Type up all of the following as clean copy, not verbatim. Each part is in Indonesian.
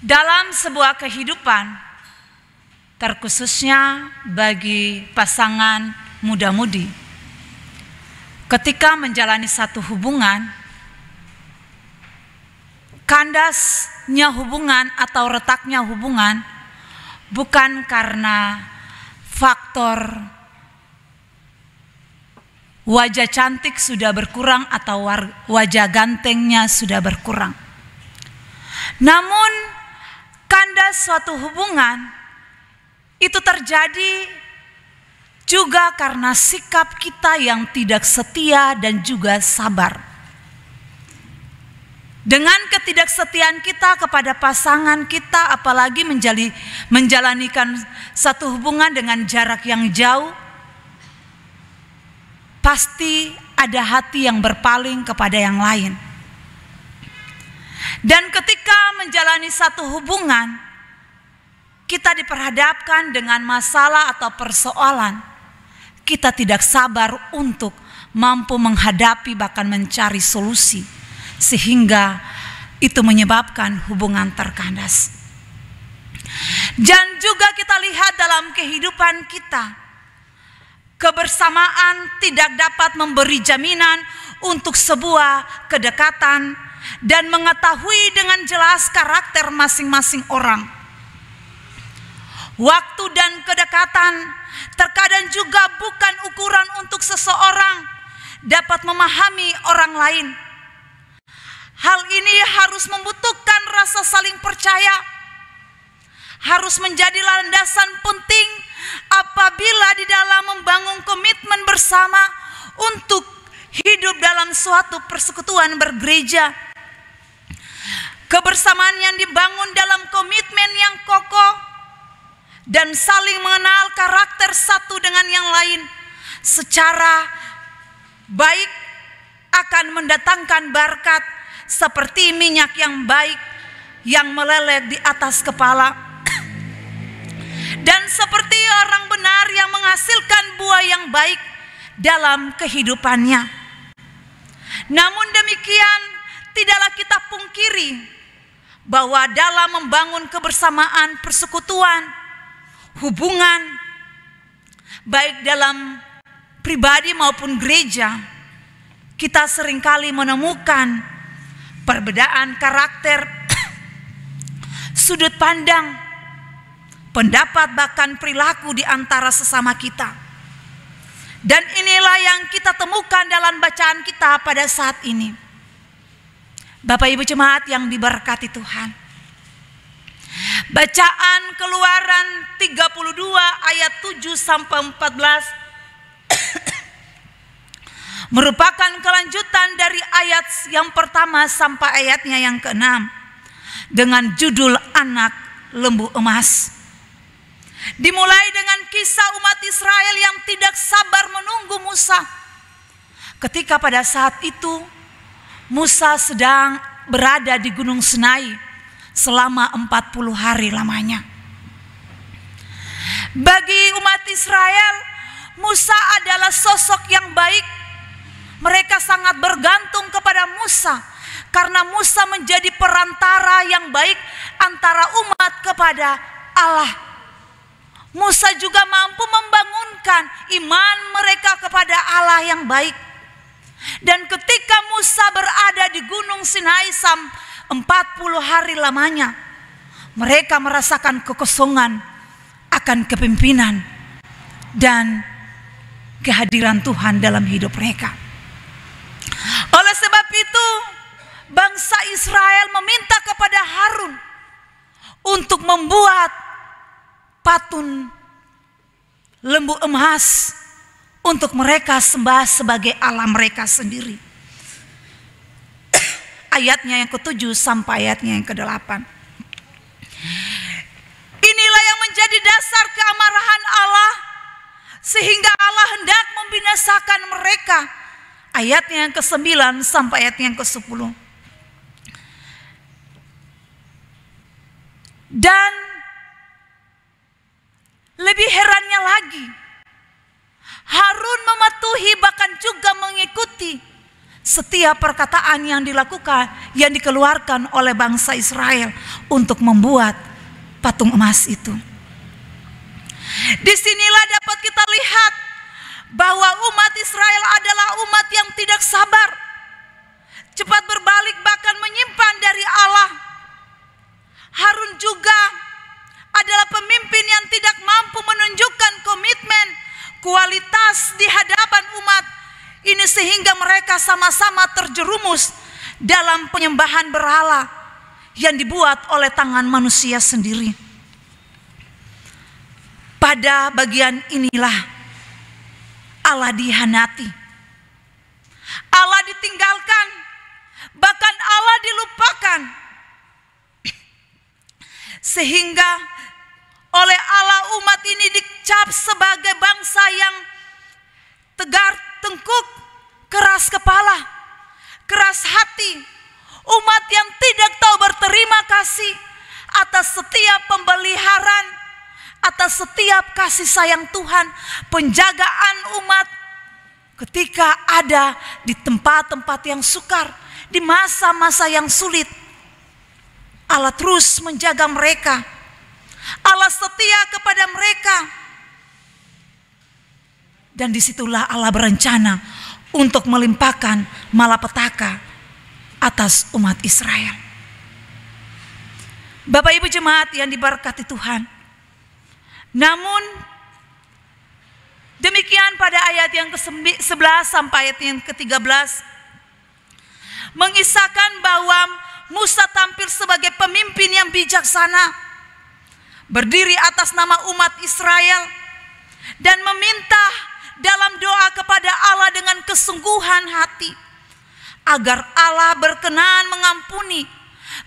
Dalam sebuah kehidupan, terkhususnya bagi pasangan muda-mudi, ketika menjalani satu hubungan, kandasnya hubungan atau retaknya hubungan bukan karena faktor wajah cantik sudah berkurang atau wajah gantengnya sudah berkurang. Namun kandas suatu hubungan itu terjadi juga karena sikap kita yang tidak setia dan juga sabar. Dengan ketidaksetiaan kita kepada pasangan kita, apalagi menjalanikan satu hubungan dengan jarak yang jauh, pasti ada hati yang berpaling kepada yang lain. Dan ketika menjalani satu hubungan, kita diperhadapkan dengan masalah atau persoalan, kita tidak sabar untuk mampu menghadapi bahkan mencari solusi, sehingga itu menyebabkan hubungan terkandas. Dan juga kita lihat dalam kehidupan kita, kebersamaan tidak dapat memberi jaminan untuk sebuah kedekatan dan mengetahui dengan jelas karakter masing-masing orang. Waktu dan kedekatan terkadang juga bukan ukuran untuk seseorang dapat memahami orang lain. Hal ini harus membutuhkan rasa saling percaya, harus menjadi landasan penting apabila di dalam membangun komitmen bersama untuk hidup dalam suatu persekutuan bergereja. Kebersamaan yang dibangun dalam komitmen yang kokoh dan saling mengenal karakter satu dengan yang lain secara baik akan mendatangkan berkat seperti minyak yang baik yang meleleh di atas kepala, dan seperti orang benar yang menghasilkan buah yang baik dalam kehidupannya. Namun demikian, tidaklah kita pungkiri bahwa dalam membangun kebersamaan persekutuan, hubungan, baik dalam pribadi maupun gereja, kita seringkali menemukan perbedaan karakter, sudut pandang, pendapat bahkan perilaku di antara sesama kita. Dan inilah yang kita temukan dalam bacaan kita pada saat ini. Bapak Ibu jemaat yang diberkati Tuhan, bacaan Keluaran 32 ayat 7 sampai 14 merupakan kelanjutan dari ayat yang pertama sampai ayatnya yang ke-6 dengan judul Anak Lembu Emas. Dimulai dengan kisah umat Israel yang tidak sabar menunggu Musa. Ketika pada saat itu Musa sedang berada di Gunung Sinai selama 40 hari lamanya. Bagi umat Israel, Musa adalah sosok yang baik. Mereka sangat bergantung kepada Musa karena Musa menjadi perantara yang baik antara umat kepada Allah. Musa juga mampu membangunkan iman mereka kepada Allah yang baik. Dan ketika Musa berada di Gunung Sinai 40 hari lamanya, mereka merasakan kekosongan akan kepemimpinan dan kehadiran Tuhan dalam hidup mereka. Oleh sebab itu, bangsa Israel meminta kepada Harun untuk membuat patung lembu emas untuk mereka sembah sebagai Allah mereka sendiri. Ayatnya yang ke-7 sampai ayatnya yang ke-8. Inilah yang menjadi dasar keamarahan Allah sehingga Allah hendak membinasakan mereka. Ayatnya yang ke-9 sampai ayatnya yang ke-10. Dan lebih herannya lagi, Harun mematuhi bahkan juga mengikuti setiap perkataan yang dilakukan, yang dikeluarkan oleh bangsa Israel untuk membuat patung emas itu. Disinilah dapat kita lihat bahwa umat Israel adalah umat yang tidak sabar, cepat berbalik bahkan menyimpan dari Allah. Harun juga adalah pemimpin yang tidak mampu menunjukkan komitmen, kualitas di hadapan umat ini, sehingga mereka sama-sama terjerumus dalam penyembahan berhala yang dibuat oleh tangan manusia sendiri. Pada bagian inilah Allah dihianati, Allah ditinggalkan, bahkan Allah dilupakan, sehingga oleh Allah umat ini dicap sebagai bangsa yang tegar tengkuk, keras kepala, keras hati, umat yang tidak tahu berterima kasih atas setiap pemeliharaan, atas setiap kasih sayang Tuhan, penjagaan umat ketika ada di tempat-tempat yang sukar, di masa-masa yang sulit. Allah terus menjaga mereka, Allah setia kepada mereka. Dan disitulah Allah berencana untuk melimpahkan malapetaka atas umat Israel. Bapak Ibu jemaat yang diberkati Tuhan, namun demikian pada ayat yang ke-11 sampai ayat yang ke-13 mengisahkan bahwa Musa tampil sebagai pemimpin yang bijaksana, berdiri atas nama umat Israel dan meminta dalam doa kepada Allah dengan kesungguhan hati agar Allah berkenan mengampuni,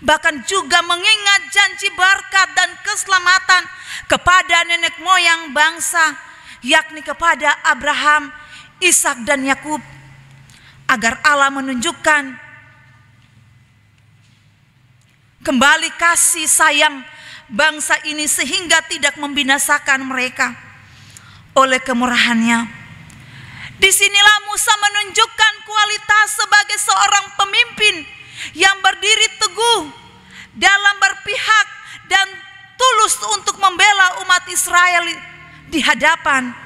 bahkan juga mengingat janji berkat dan keselamatan kepada nenek moyang bangsa, yakni kepada Abraham, Ishak dan Yakub, agar Allah menunjukkan kembali kasih sayang bangsa ini sehingga tidak membinasakan mereka oleh kemurahannya. Disinilah Musa menunjukkan kualitas sebagai seorang pemimpin yang berdiri teguh dalam berpihak dan tulus untuk membela umat Israel di hadapan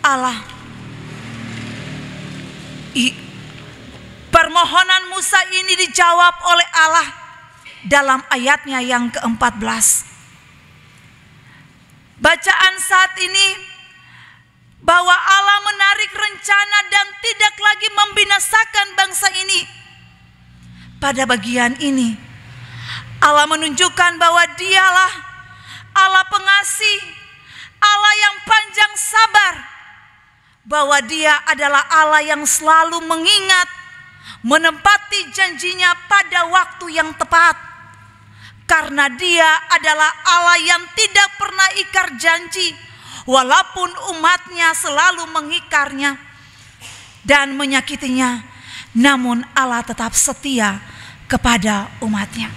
Allah. Permohonan Musa ini dijawab oleh Allah dalam ayatnya yang ke-14. Bacaan saat ini bahwa Allah menarik rencana dan tidak lagi membinasakan bangsa ini. Pada bagian ini Allah menunjukkan bahwa Dialah Allah pengasih, Allah yang panjang sabar, bahwa Dia adalah Allah yang selalu mengingat, menempati janjinya pada waktu yang tepat, karena Dia adalah Allah yang tidak pernah ingkar janji, walaupun umatnya selalu mengikarnya dan menyakitinya, namun Allah tetap setia kepada umatnya.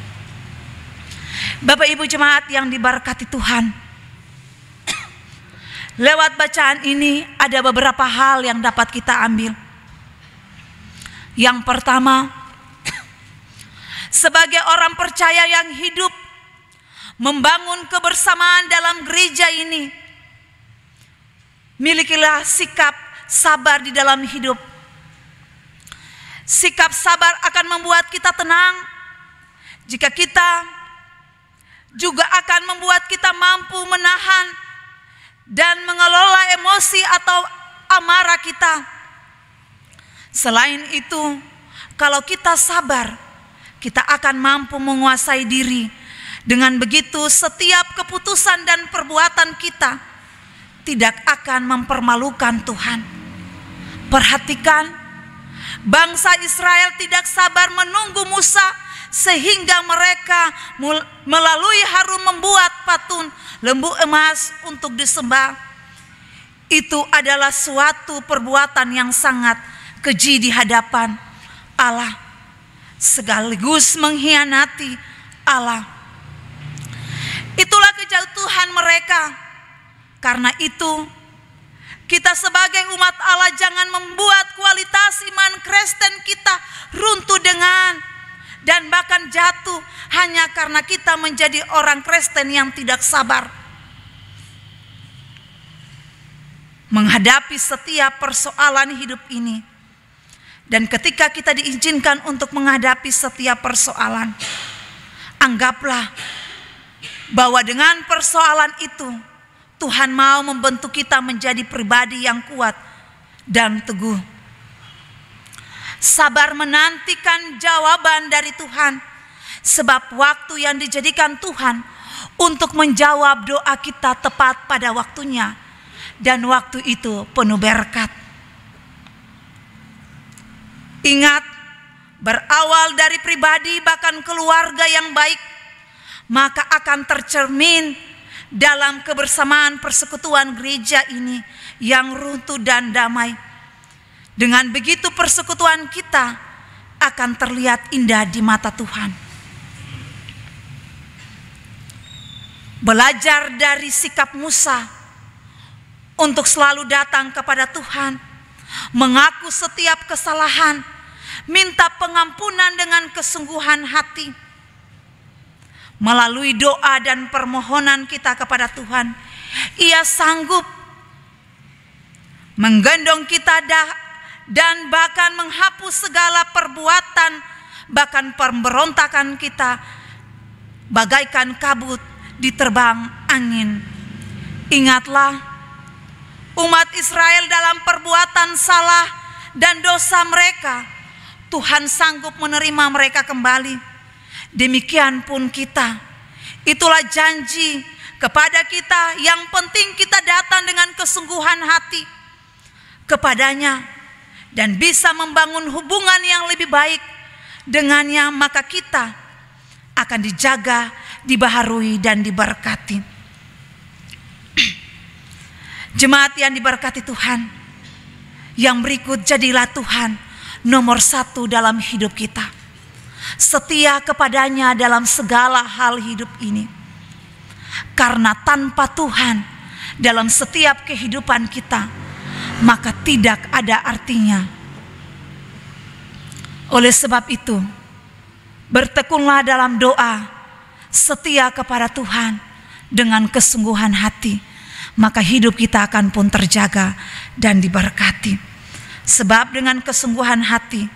Bapak Ibu jemaat yang diberkati Tuhan, lewat bacaan ini ada beberapa hal yang dapat kita ambil. Yang pertama, sebagai orang percaya yang hidup membangun kebersamaan dalam gereja ini, milikilah sikap sabar di dalam hidup. Sikap sabar akan membuat kita tenang, jika kita juga akan membuat kita mampu menahan dan mengelola emosi atau amarah kita. Selain itu, kalau kita sabar, kita akan mampu menguasai diri. Dengan begitu, setiap keputusan dan perbuatan kita tidak akan mempermalukan Tuhan. Perhatikan, bangsa Israel tidak sabar menunggu Musa sehingga mereka melalui Harun membuat patung lembu emas untuk disembah. Itu adalah suatu perbuatan yang sangat keji di hadapan Allah, sekaligus mengkhianati Allah. Itulah kejatuhan mereka. Karena itu, Kita sebagai umat Allah jangan membuat kualitas iman Kristen kita runtuh dan bahkan jatuh hanya karena kita menjadi orang Kristen yang tidak sabar menghadapi setiap persoalan hidup ini. Dan ketika kita diizinkan untuk menghadapi setiap persoalan, anggaplah bahwa dengan persoalan itu Tuhan mau membentuk kita menjadi pribadi yang kuat dan teguh. Sabar menantikan jawaban dari Tuhan, sebab waktu yang dijadikan Tuhan untuk menjawab doa kita tepat pada waktunya, dan waktu itu penuh berkat. Ingat, berawal dari pribadi bahkan keluarga yang baik, maka akan tercermin dalam kebersamaan persekutuan gereja ini yang runtuh dan damai. Dengan begitu persekutuan kita akan terlihat indah di mata Tuhan. Belajar dari sikap Musa untuk selalu datang kepada Tuhan, mengaku setiap kesalahan, minta pengampunan dengan kesungguhan hati. Melalui doa dan permohonan kita kepada Tuhan, Ia sanggup menggendong kita dan bahkan menghapus segala perbuatan, bahkan pemberontakan kita, bagaikan kabut diterbang angin. Ingatlah, umat Israel dalam perbuatan salah dan dosa mereka, Tuhan sanggup menerima mereka kembali. Demikian pun kita. Itulah janji kepada kita. Yang penting kita datang dengan kesungguhan hati kepadanya dan bisa membangun hubungan yang lebih baik dengannya, maka kita akan dijaga, dibaharui dan diberkati. Jemaat yang diberkati Tuhan, yang berikut jadilah Tuhan nomor 1 dalam hidup kita. Setia kepadanya dalam segala hal hidup ini. Karena tanpa Tuhan dalam setiap kehidupan kita, maka tidak ada artinya. Oleh sebab itu, bertekunlah dalam doa, setia kepada Tuhan dengan kesungguhan hati, maka hidup kita akan pun terjaga dan diberkati. Sebab dengan kesungguhan hati,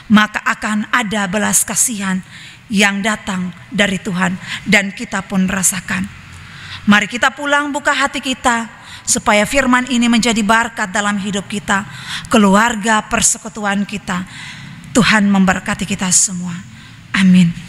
maka akan ada belas kasihan yang datang dari Tuhan dan kita pun rasakan. Mari kita pulang buka hati kita supaya firman ini menjadi berkat dalam hidup kita, keluarga, persekutuan kita. Tuhan memberkati kita semua. Amin.